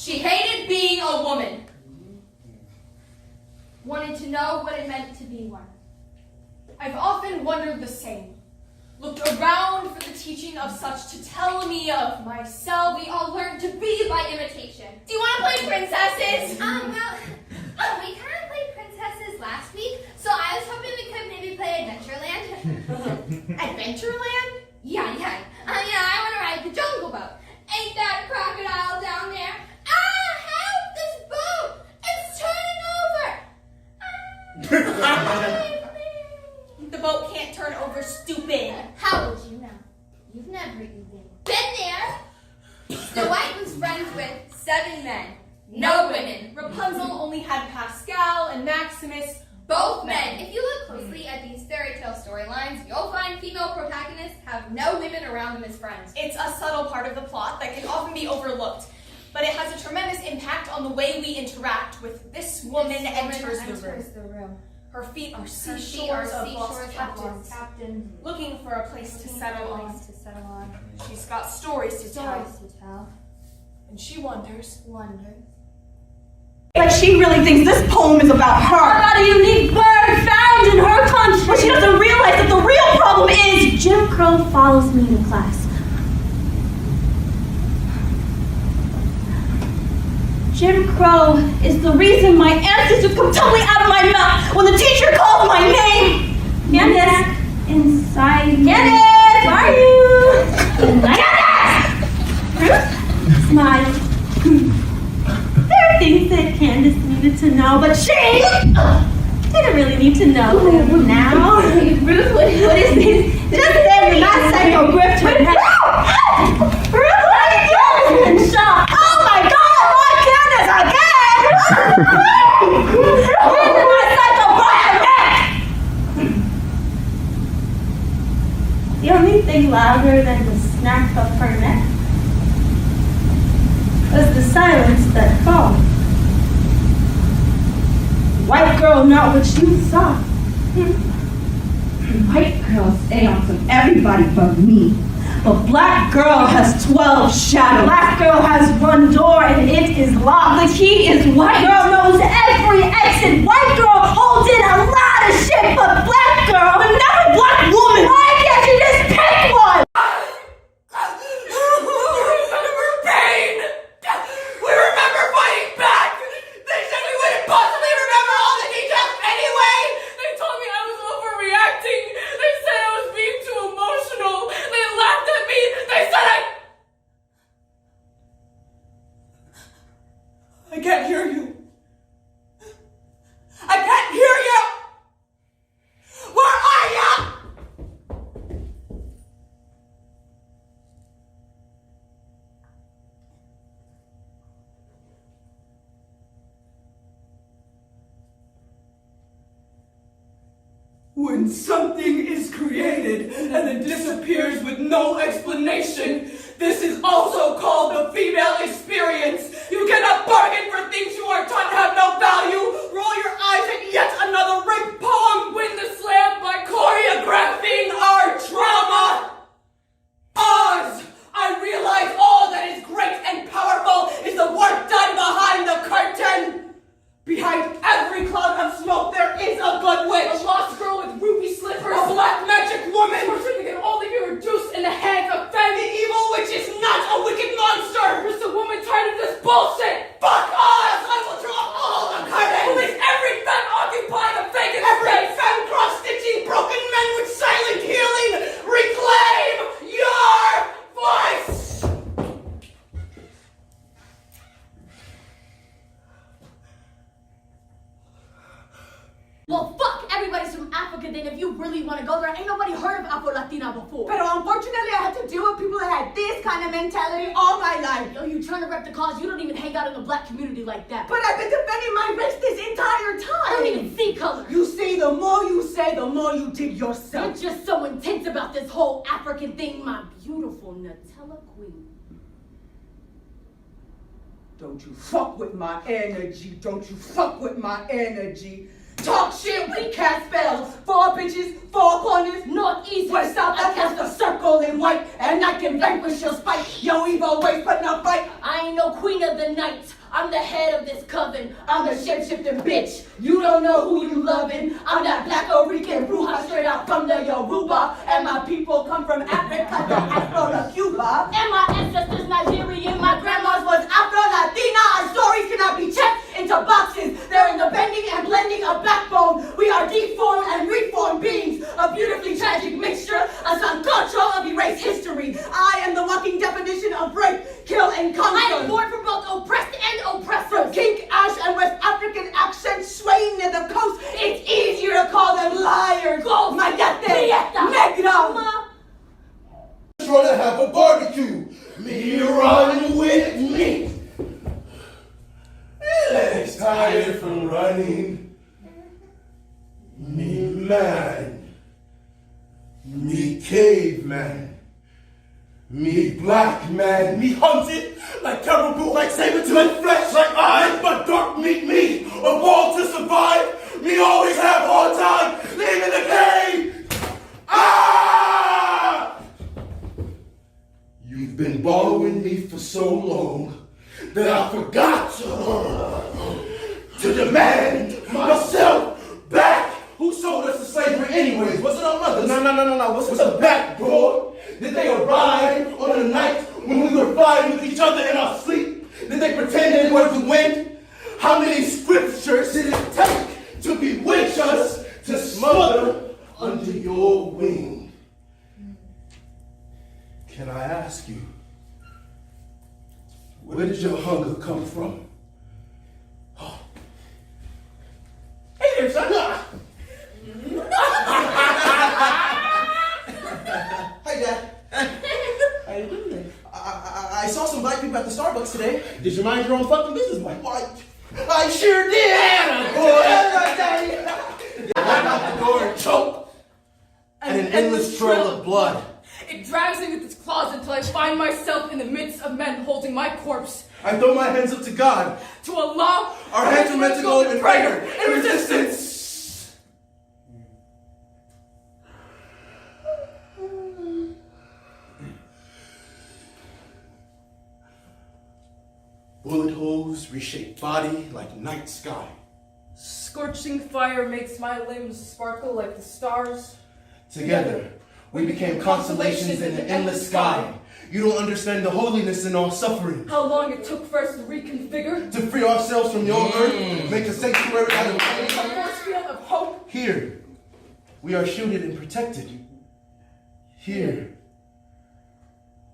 She hated being a woman. Wanted to know what it meant to be one. I've often wondered the same. Looked around for the teaching of such to tell me of myself. We all learn to be by imitation. Do you want to play princesses? We kind of played princesses last week, so I was hoping we could maybe play Adventureland. Adventureland? Yeah. I want to ride the jungle boat. Ain't that a crocodile down there? Help! This boat! It's turning over! The boat can't turn over, stupid. How would you know? You've never even been there. Snow White was friends with 7 men, no women. Rapunzel only had Pascal and Maximus, Both men. If you look closely at these fairy tale storylines, you'll find female protagonists have no women around them as friends. It's a subtle part of the plot that can often be overlooked, but it has a tremendous impact on the way we interact with this woman enters the room. Her feet are seashores of lost captains, looking for a place to settle on. She's got stories to tell. And she wonders. Like she really thinks this poem is about her. About a unique bird found in her country. But she doesn't realize that the real problem is Jim Crow follows me to class. Jim Crow is the reason my answers just come tumbling out of my mouth when the teacher calls my name. Candace, inside. Candace, where are you? Candace! Ruth smiled. There are things that Candace needed to know, but she didn't really need to know them now. Ruth, what is this? Just say you're not psycho grift her. Ruth, what are you doing? In shock. Oh my God, not Candace again! Ruth is my psycho grift neck. The only thing louder than the snap of her neck was the silence that followed. White girl, not what you thought. White girls stay on from everybody but me. But black girl has 12 shadows. Black girl has one door and it is locked. The key is white girl knows every exit. White girl holds in a lot of shit, but black girl, another black woman, why can't you just pick one? I can't hear you. I can't hear you. Where are you? When something is created and then disappears with no explanation, this is also called the female experience. You cannot bargain for things you are taught have no value. Roll your eyes at yet another rape poem. Win the slam by choreographing our drama. Pause. I realize all that is great and powerful is the work done behind the curtain. Behind every cloud of smoke there is a good witch. A lost girl with ruby slippers. A black magic woman. Person that can only be reduced in the hands of femme. The evil witch is not a wicked monster. Just a woman tired of this bullshit. Fuck us! I will draw all the curtains. Release every femme occupying a vacant space. Every femme cross-stitching broken men with silent healing. Reclaim your voice! Well, fuck everybody's from Africa then if you really want to go there. Ain't nobody heard of Afro-Latina before. But unfortunately, I had to deal with people that had this kind of mentality all my life. Yo, you trying to rep the cause, you don't even hang out in the black community like that. But I've been defending my race this entire time. I don't even see color. You see, the more you say, the more you dig yourself. You're just so intense about this whole African thing, my beautiful Nutella queen. Don't you fuck with my energy. Don't you fuck with my energy. Talk shit, we cast spells. 4 bitches, 4 corners. North, east, West, south, I cast a circle in white. And I can vanquish your spite. Yo, evil ways, putting up fight. I ain't no queen of the night. I'm the head of this coven. I'm the shape-shifting bitch. You don't know who you loving. I'm that black Rican bruja straight out from the Yoruba. And my people come from Africa to Afro to Cuba. And my ancestors Nigerian. My grandma's was Afro-Latina. Our stories cannot be checked into boxes. They're in the bending and blending of backbone. We are deformed and reformed beings. A beautifully tragic mixture. A sancocho of erased history. I am the walking definition of rape, kill, and conquer. I am born for both oppressed and oppressors. From kink, ash, and West African accents swaying near the coast, it's easier to call them liars. Go, negra. Trying to have a barbecue. Me run with me. Legs tired from running. Me man. Me caveman. Me black man. Me hunted like caribou, like saber-toothed flesh, like I. But dark meat me. A wall to survive. Me always have hard time. Live in the cave. Ah! You've been following me for so long that I forgot to demand myself back. Who sold us to slavery anyways? Was it our mothers? No. Was it back, bro? Did they arrive on a night when we were flying with each other in our sleep? Did they pretend they were the wind? How many scriptures did it take to bewitch us to smother under your wing? Can I ask you, where did your hunger come from? Oh. Hey there, son. Hi, Dad. How you doing? I saw some black people at the Starbucks today. Did you mind your own fucking business, boy? I sure did. Walk out the door and choke, and an endless trail of blood. It drags me with its claws until I find myself in the midst of men holding my corpse. I throw my hands up to God. To Allah, Our hands are meant to go in prayer and resistance. Bullet holes reshape body like night sky. Scorching fire makes my limbs sparkle like the stars. Together, we became constellations in the endless sky. You don't understand the holiness in our suffering. How long it took for us to reconfigure? To free ourselves from your earth, make a sanctuary out of A force field of hope. Here, we are shielded and protected. Here,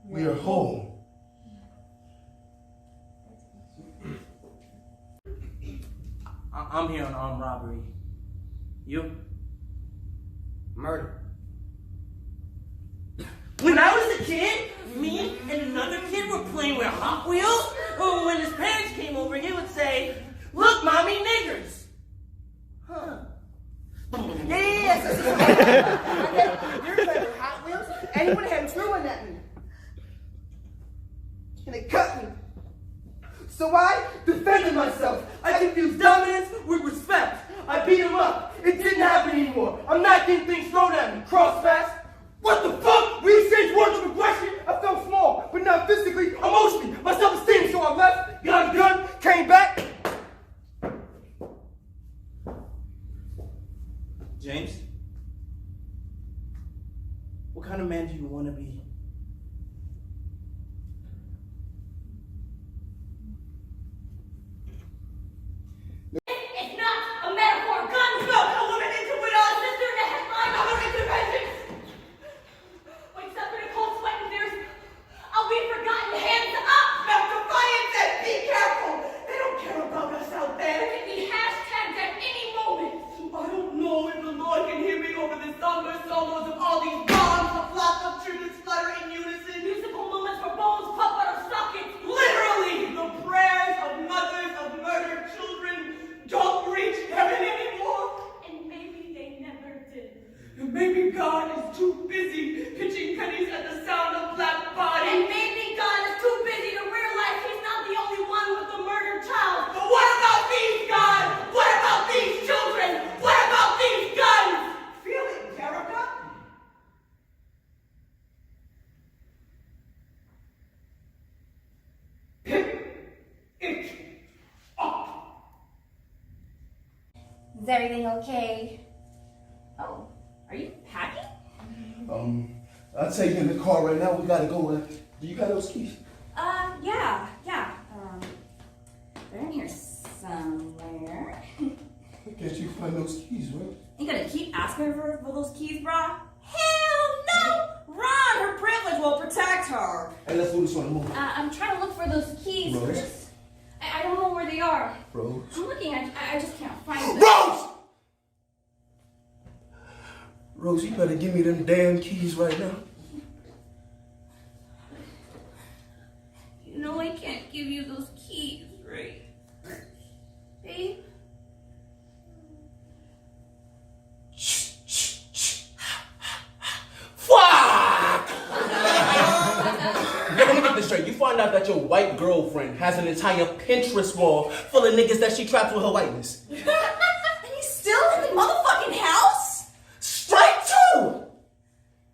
we are whole. I'm here on armed robbery. You? Murder. When I was a kid, me and another kid were playing with Hot Wheels. Oh, when his parents came over, he would say, "Look, mommy, niggers." Huh. Yes. You're playing with Hot Wheels, and he went ahead and threw one at me. And it cut me. So I defended myself. I confused dominance with respect. I beat him up. It didn't happen anymore. I'm not getting things thrown at me. Cross fast. What the fuck? We exchanged words of aggression. I felt small, but not physically, emotionally. My self-esteem. So I left, got a gun, came back. James? What kind of man do you want to be? It's not a metaphor. Guns broke a woman into widow, a sister in a headline of an intervention. Wakes up in a cold sweat and fears, I'll be forgotten. Hands up, Is everything okay? Oh, are you packing? I'll take you in the car right now. We gotta go. Do you got those keys? Yeah. They're in here somewhere. Why can't you find those keys, right? You gonna keep asking her for those keys, brah? Hell no! Ron, her privilege will protect her. Hey, let's do this on the move. I'm trying to look for those keys, Rose? Chris. I don't know where they are. Rose? I'm looking, I just can't find them. Rose! Rose, you better give me them damn keys right now. You know I can't give you those keys, right? Babe? Fuck! Let me get this straight. You find out that your white girlfriend has an entire Pinterest wall full of niggas that she trapped with her whiteness. And he's still in the motherfucking house? Strike two!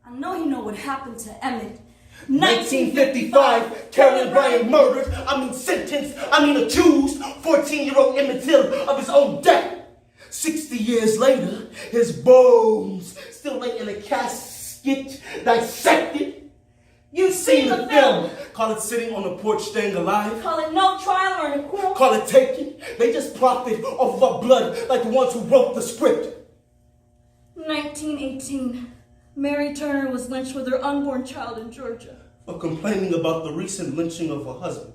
I know you know what happened to Emmett. 1955, Carolyn Bryant murdered, sentenced, accused, 14-year-old Emmett Till of his own death. 60 years later, his bones still lay in a casket, dissected. You've seen the film. Call it sitting on the porch staying alive. Call it no trial or an acquittal. Call it taken. They just profited off of our blood like the ones who wrote the script. 1918. Mary Turner was lynched with her unborn child in Georgia. For complaining about the recent lynching of her husband.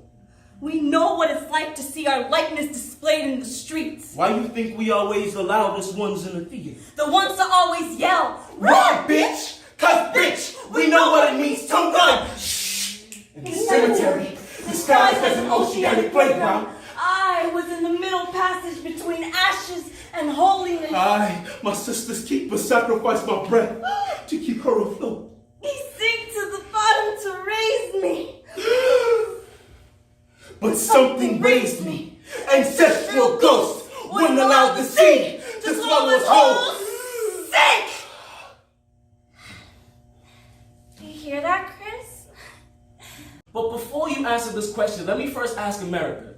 We know what it's like to see our likeness displayed in the streets. Why you think we always the loudest ones in the theater? The ones that always yell, Run, bitch! Cause, bitch, we know what it means to run! Shh! In the cemetery, disguised as an oceanic playground. I was in the middle passage between ashes and holiness. My sister's keeper sacrificed my breath to keep her afloat. He sank to the bottom to raise me. But something raised me. Ancestral ghost wouldn't allow the sea to swallow us whole. Sick! Do you hear that, Chris? But before you answer this question, let me first ask America.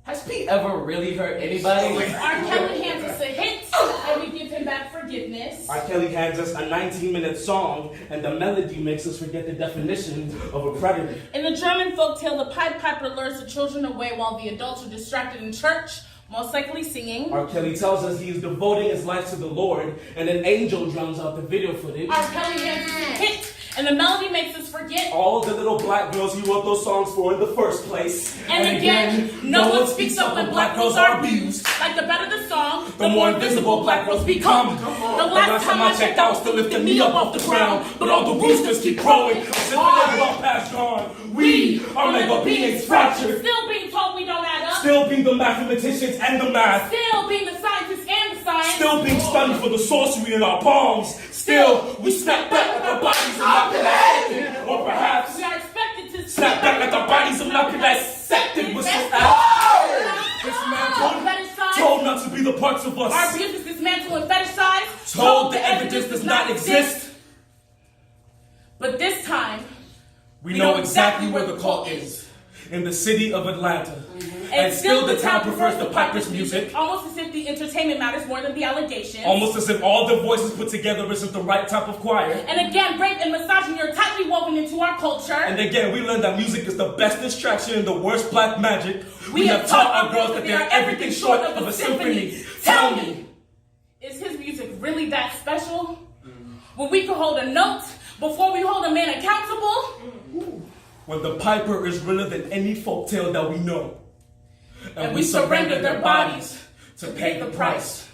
Has Pete ever really hurt anybody? R. Kelly hands us a hit, and we give him back forgiveness. R. Kelly hands us a 19-minute song, and the melody makes us forget the definition of a predator. In the German folktale, the Pied Piper lures the children away while the adults are distracted in church, most likely singing. R. Kelly tells us he is devoting his life to the Lord, and an angel drums out the video footage. R. Kelly hands us a hit, and the melody makes us forget all the little black girls he wrote those songs for in the first place. And again, no one speaks up when black girls are abused. Like the better the song, the more invisible black girls become. The last time I checked out, still lifting me up off the ground, but all the roosters keep crowing. Well past gone. We are mega beings fractured. Still being told we don't add up. Still being the mathematicians and the math. Still being the scientists and the science. Still being stunned for the sorcery in our palms. Still, we snap back like our bodies are not connected. Or perhaps we are expected to snap back like our bodies are not dissected with some told not to be the parts of us. Our abuse is dismantled and fetishized. Told the evidence does not exist. But this time, we know exactly where the cult is. In the city of Atlanta. And still the town prefers the Piper's music. Almost as if the entertainment matters more than the allegations. Almost as if all the voices put together isn't the right type of choir. And again, rape and misogyny are tightly woven into our culture. And again, we learned that music is the best distraction and the worst black magic. We have taught our girls that they are everything short of a symphony. Tell me, is his music really that special? When we can hold a note before we hold a man accountable? When the Piper is realer than any folktale that we know. And we surrender their bodies to pay the price.